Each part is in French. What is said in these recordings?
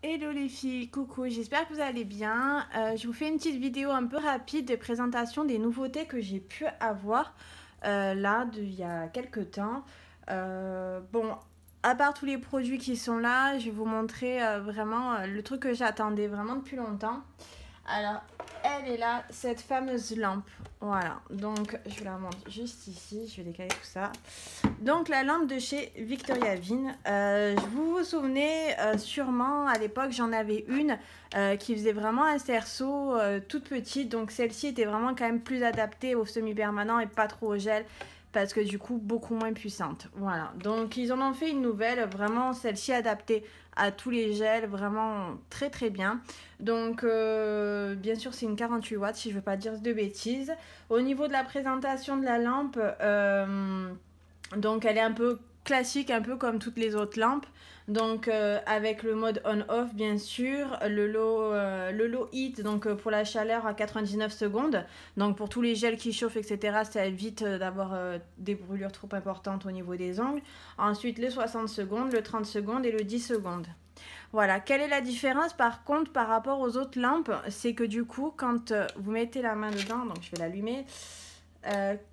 Hello les filles, coucou, j'espère que vous allez bien. Je vous fais une petite vidéo un peu rapide de présentation des nouveautés que j'ai pu avoir il y a quelques temps. Bon, à part tous les produits qui sont là, je vais vous montrer vraiment le truc que j'attendais vraiment depuis longtemps. Alors, elle est là, cette fameuse lampe. Voilà, donc je vous la montre juste ici, je vais décaler tout ça. Donc la lampe de chez Victoria Vin, vous vous souvenez sûrement à l'époque j'en avais une qui faisait vraiment un cerceau toute petite, donc celle-ci était vraiment quand même plus adaptée au semi-permanent et pas trop au gel parce que du coup beaucoup moins puissante. Voilà, donc ils en ont fait une nouvelle, vraiment celle-ci adaptée à tous les gels, vraiment très très bien. Donc bien sûr c'est une 48 watts si je veux pas dire de bêtises. Au niveau de la présentation de la lampe, donc elle est un peu classique, un peu comme toutes les autres lampes. Donc avec le mode on-off bien sûr, le low heat donc pour la chaleur à 99 secondes. Donc pour tous les gels qui chauffent etc, ça évite d'avoir des brûlures trop importantes au niveau des ongles. Ensuite les 60 secondes, le 30 secondes et le 10 secondes. Voilà, quelle est la différence par contre par rapport aux autres lampes? C'est que du coup quand vous mettez la main dedans, donc je vais l'allumer.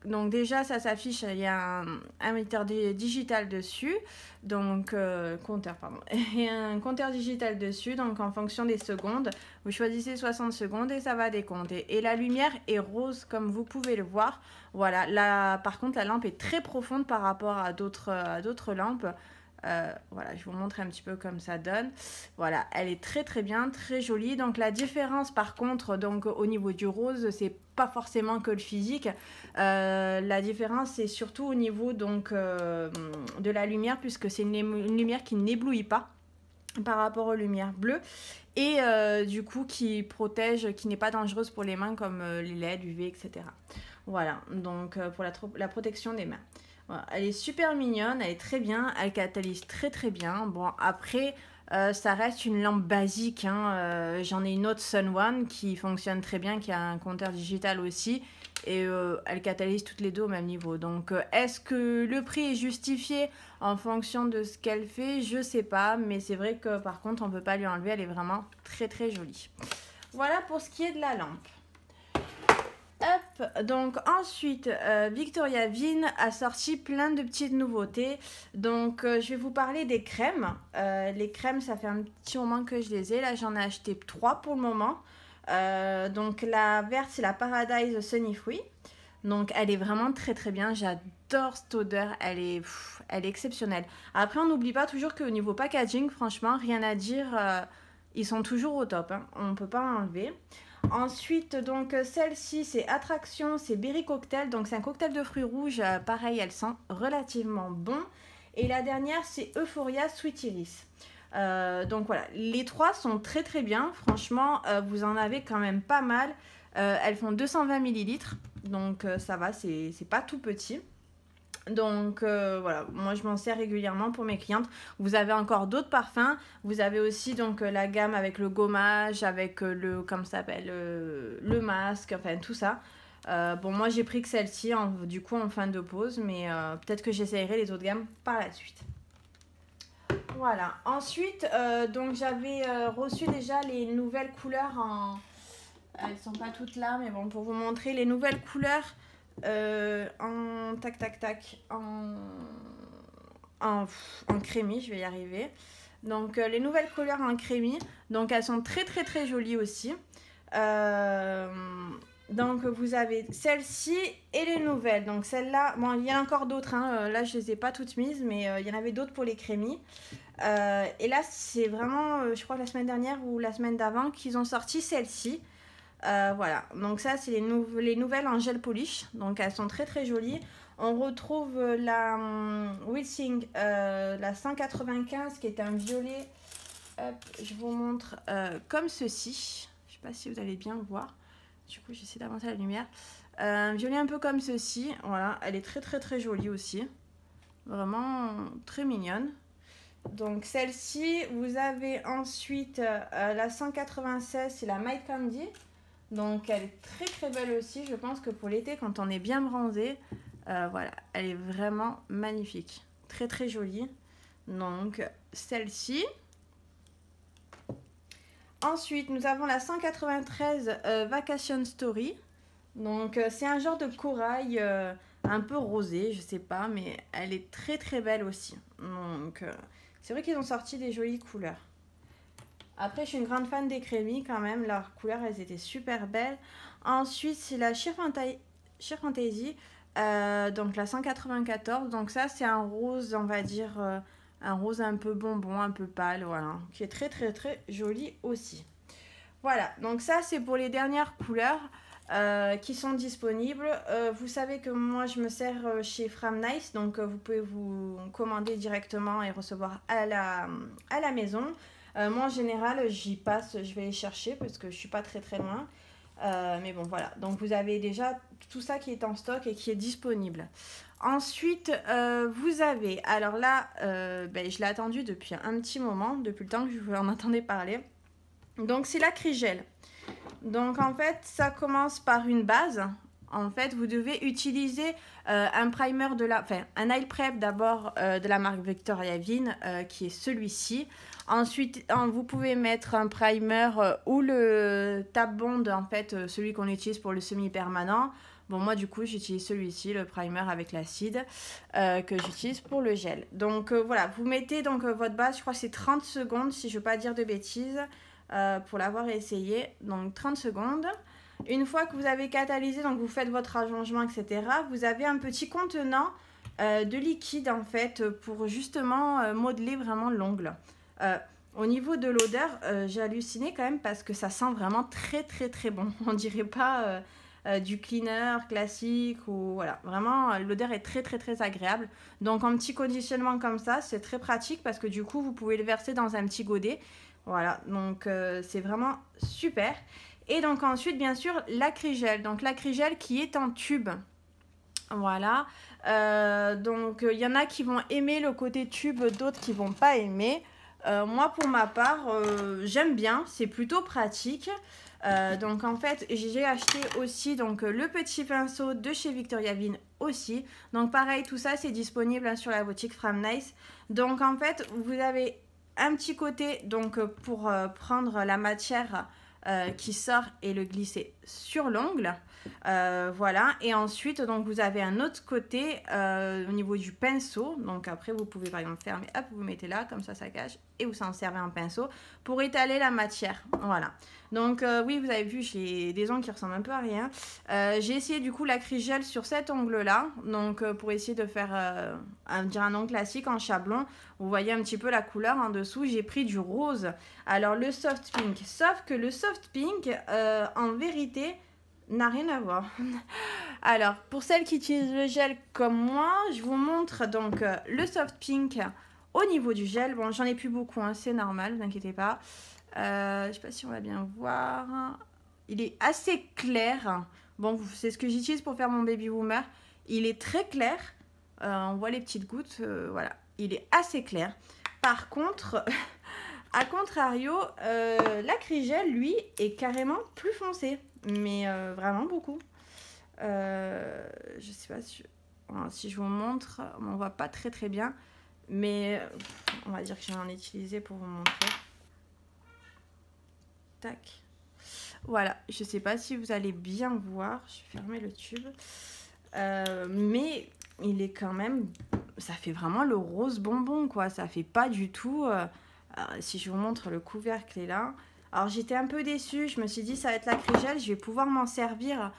Donc déjà ça s'affiche, il y a un metteur digital dessus, donc compteur pardon, et un compteur digital dessus, donc en fonction des secondes, vous choisissez 60 secondes et ça va décompter. Et la lumière est rose comme vous pouvez le voir. Voilà, là par contre la lampe est très profonde par rapport à d'autres lampes. Voilà, je vous montre un petit peu comme ça donne. Voilà, elle est très très bien, très jolie. Donc la différence par contre, donc au niveau du rose, c'est pas forcément que le physique. La différence c'est surtout au niveau donc de la lumière, puisque c'est une lumière qui n'éblouit pas par rapport aux lumières bleues et du coup qui protège, qui n'est pas dangereuse pour les mains comme les LED, UV, etc. Voilà, donc pour la protection des mains. Voilà, elle est super mignonne, elle est très bien, elle catalyse très très bien. Bon après ça reste une lampe basique, hein. J'en ai une autre Sun One qui fonctionne très bien, qui a un compteur digital aussi. Et elle catalyse toutes les deux au même niveau. Donc est-ce que le prix est justifié en fonction de ce qu'elle fait? Je sais pas, mais c'est vrai que par contre on peut pas lui enlever, elle est vraiment très très jolie. Voilà pour ce qui est de la lampe. Hop, donc ensuite, Victoria Vin a sorti plein de petites nouveautés. Donc, je vais vous parler des crèmes. Les crèmes, ça fait un petit moment que je les ai. Là, j'en ai acheté 3 pour le moment. Donc, la verte, c'est la Paradise Sunny Fruit. Donc, elle est vraiment très très bien. J'adore cette odeur. Elle est exceptionnelle. Après, on n'oublie pas toujours qu'au niveau packaging, franchement, rien à dire. Ils sont toujours au top, hein. On ne peut pas enlever. Ensuite, donc celle-ci, c'est Attraction, c'est Berry Cocktail. Donc c'est un cocktail de fruits rouges. Pareil, elle sent relativement bon. Et la dernière, c'est Euphoria Sweet Iris. Donc voilà, les trois sont très très bien. Franchement, vous en avez quand même pas mal. Elles font 220 millilitres. Donc ça va, c'est pas tout petit. Donc voilà, moi je m'en sers régulièrement pour mes clientes. Vous avez encore d'autres parfums. Vous avez aussi donc la gamme avec le gommage, avec comme ça s'appelle, le masque, enfin tout ça. Bon, moi j'ai pris que celle-ci du coup en fin de pause, mais peut-être que j'essayerai les autres gammes par la suite. Voilà. Ensuite, donc j'avais reçu déjà les nouvelles couleurs en. Elles sont pas toutes là, mais bon, pour vous montrer les nouvelles couleurs en tac tac tac en crémi, je vais y arriver. Donc les nouvelles couleurs en crémi, donc elles sont très très très jolies aussi. Donc vous avez celle-ci et les nouvelles. Donc celle-là, bon il y en a encore d'autres, hein. Là je les ai pas toutes mises, mais il y en avait d'autres pour les crémis. Et là c'est vraiment, je crois la semaine dernière ou la semaine d'avant qu'ils ont sorti celle-ci. Voilà, donc ça c'est les nouvelles en gel polish, donc elles sont très très jolies. On retrouve la Wissing, la 195 qui est un violet. Hop, je vous montre comme ceci. Je sais pas si vous allez bien voir. Du coup j'essaie d'avancer la lumière. Un violet un peu comme ceci. Voilà, elle est très très très jolie aussi. Vraiment très mignonne. Donc celle-ci, vous avez ensuite la 196, c'est la My Candy. Donc elle est très très belle aussi. Je pense que pour l'été, quand on est bien bronzé, voilà, elle est vraiment magnifique. Très très jolie. Donc celle-ci. Ensuite, nous avons la 193 Vacation Story. Donc, c'est un genre de corail un peu rosé, je sais pas, mais elle est très très belle aussi. Donc, c'est vrai qu'ils ont sorti des jolies couleurs. Après, je suis une grande fan des crémis quand même. Leurs couleurs, elles étaient super belles. Ensuite, c'est la Sheer Fantasy, donc la 194. Donc ça, c'est un rose, on va dire, un rose un peu bonbon, un peu pâle, voilà. Qui est très très très joli aussi. Voilà, donc ça, c'est pour les dernières couleurs qui sont disponibles. Vous savez que moi, je me sers chez Framnice. Donc, vous pouvez vous commander directement et recevoir à la maison. Moi, en général, j'y passe, je vais les chercher parce que je suis pas très très loin. Mais bon, voilà. Donc, vous avez déjà tout ça qui est en stock et qui est disponible. Ensuite, vous avez... Alors là, je l'ai attendu depuis un petit moment, depuis le temps que je vous en entendais parler. Donc, c'est l'acrygel. Donc, en fait, ça commence par une base. En fait, vous devez utiliser un primer un Nail Prep d'abord de la marque Victoria Vin, qui est celui-ci. Ensuite, vous pouvez mettre un primer ou le Tap Bond, en fait, celui qu'on utilise pour le semi-permanent. Bon, moi, du coup, j'utilise celui-ci, le primer avec l'acide, que j'utilise pour le gel. Donc, voilà, vous mettez donc votre base, je crois que c'est 30 secondes, si je ne veux pas dire de bêtises, pour l'avoir essayé. Donc, 30 secondes. Une fois que vous avez catalysé, donc vous faites votre allongement, etc., vous avez un petit contenant de liquide, en fait, pour justement modeler vraiment l'ongle. Au niveau de l'odeur, j'ai halluciné quand même parce que ça sent vraiment très, très, très bon. On dirait pas du cleaner classique ou voilà. Vraiment, l'odeur est très, très, très agréable. Donc, en petit conditionnement comme ça, c'est très pratique parce que du coup, vous pouvez le verser dans un petit godet. Voilà, donc c'est vraiment super. Et donc ensuite, bien sûr, l'acrygel. Donc l'acrygel qui est en tube. Voilà. Donc il y en a qui vont aimer le côté tube, d'autres qui vont pas aimer. Moi, pour ma part, j'aime bien. C'est plutôt pratique. Donc en fait, j'ai acheté aussi donc, le petit pinceau de chez Victoria Vin aussi. Donc pareil, tout ça, c'est disponible hein, sur la boutique Framnice. Donc en fait, vous avez un petit côté donc pour prendre la matière qui sort et le glisser sur l'ongle. Voilà, et ensuite donc vous avez un autre côté au niveau du pinceau. Donc après vous pouvez par exemple fermer, hop, vous mettez là, comme ça cache, et vous en servez un pinceau pour étaler la matière. Voilà, donc oui, vous avez vu, j'ai des ongles qui ressemblent un peu à rien. J'ai essayé du coup l'acrygel sur cet ongle là, donc pour essayer de faire un ongle classique en chablon. Vous voyez un petit peu la couleur en dessous. J'ai pris du rose, alors le soft pink, sauf que le soft pink en vérité n'a rien à voir. Alors, pour celles qui utilisent le gel comme moi, je vous montre donc le soft pink au niveau du gel. Bon, j'en ai plus beaucoup, hein, c'est normal, ne vous inquiétez pas. Je sais pas si on va bien voir. Il est assez clair. Bon, c'est ce que j'utilise pour faire mon baby boomer. Il est très clair. On voit les petites gouttes. Voilà, il est assez clair. Par contre... A contrario, l'acrygel, lui, est carrément plus foncé. Mais vraiment beaucoup. Je sais pas si je vous montre. On ne voit pas très très bien. Mais on va dire que j'en ai utilisé pour vous montrer. Tac. Voilà. Je sais pas si vous allez bien voir. Je vais fermer le tube. Mais il est quand même... Ça fait vraiment le rose bonbon, quoi. Ça fait pas du tout... si je vous montre le couvercle est là. Alors j'étais un peu déçue, je me suis dit ça va être l'acrygel, je vais pouvoir m'en servir.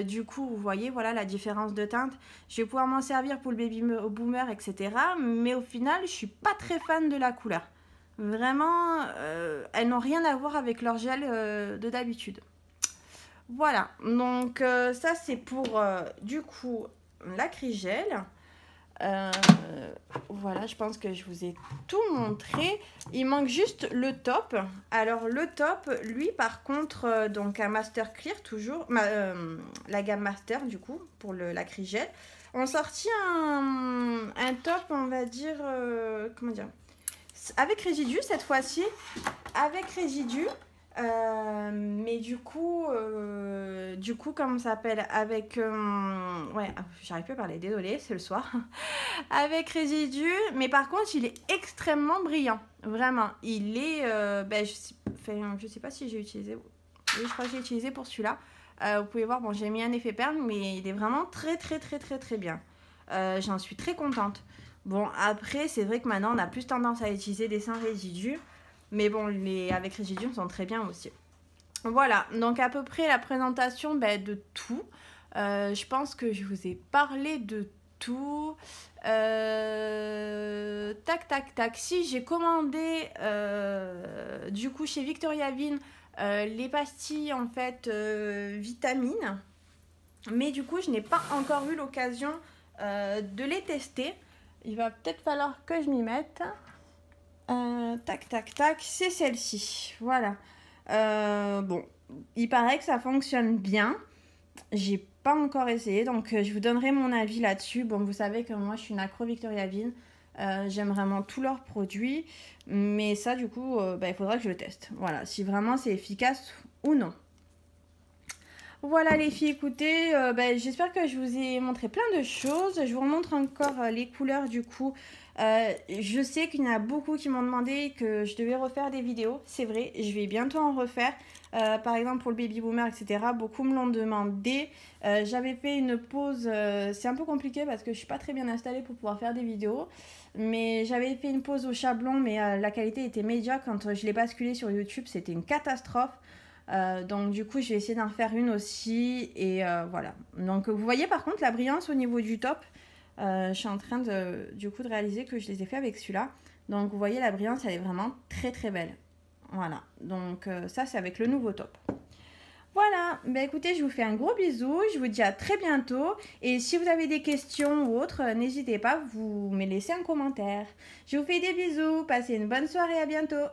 Du coup, vous voyez, voilà la différence de teinte. Je vais pouvoir m'en servir pour le baby boomer, etc. Mais au final, je suis pas très fan de la couleur. Vraiment, elles n'ont rien à voir avec leur gel de d'habitude. Voilà, donc ça c'est pour du coup l'acrygel. Voilà, je pense que je vous ai tout montré. Il manque juste le top. Alors le top, lui par contre, donc un Master Clear toujours, la gamme Master du coup pour l'acrygel, on sortit un top, on va dire, comment dire, avec résidu cette fois-ci, avec résidu. Mais du coup, comment ça s'appelle, avec ouais, j'arrive plus à parler, désolée, c'est le soir. Avec résidu, mais par contre il est extrêmement brillant, vraiment. Il est Enfin, je sais pas si j'ai utilisé. Oui, je crois que j'ai utilisé pour celui-là. Vous pouvez voir, bon, j'ai mis un effet perle, mais il est vraiment très bien. J'en suis très contente. Bon, après, c'est vrai que maintenant, on a plus tendance à utiliser des sans résidus. Mais bon, les avec résidus sont très bien aussi. Voilà, donc à peu près la présentation de tout. Je pense que je vous ai parlé de tout. Tac, tac, tac. Si, j'ai commandé du coup chez Victoria Vin les pastilles en fait vitamines. Mais du coup, je n'ai pas encore eu l'occasion de les tester. Il va peut-être falloir que je m'y mette. Tac, tac, tac. C'est celle-ci. Voilà. Bon, il paraît que ça fonctionne bien. J'ai pas encore essayé, donc je vous donnerai mon avis là-dessus. Bon, vous savez que moi, je suis une accro Victoria Vin. J'aime vraiment tous leurs produits. Mais ça, du coup, il faudra que je le teste. Voilà, si vraiment c'est efficace ou non. Voilà les filles, écoutez, j'espère que je vous ai montré plein de choses. Je vous remontre encore les couleurs du coup. Je sais qu'il y en a beaucoup qui m'ont demandé que je devais refaire des vidéos. C'est vrai, je vais bientôt en refaire. Par exemple pour le baby boomer, etc. Beaucoup me l'ont demandé. J'avais fait une pause, c'est un peu compliqué parce que je suis pas très bien installée pour pouvoir faire des vidéos. Mais j'avais fait une pause au Chablon, mais la qualité était médiocre. Quand je l'ai basculé sur YouTube, c'était une catastrophe. Donc du coup je vais essayer d'en faire une aussi et voilà. Donc vous voyez par contre la brillance au niveau du top, je suis en train de réaliser que je les ai fait avec celui-là. Donc vous voyez la brillance, elle est vraiment très belle. Voilà, donc ça c'est avec le nouveau top. Voilà, écoutez, je vous fais un gros bisou, je vous dis à très bientôt. Et si vous avez des questions ou autres, n'hésitez pas, vous me laissez un commentaire. Je vous fais des bisous, passez une bonne soirée, à bientôt.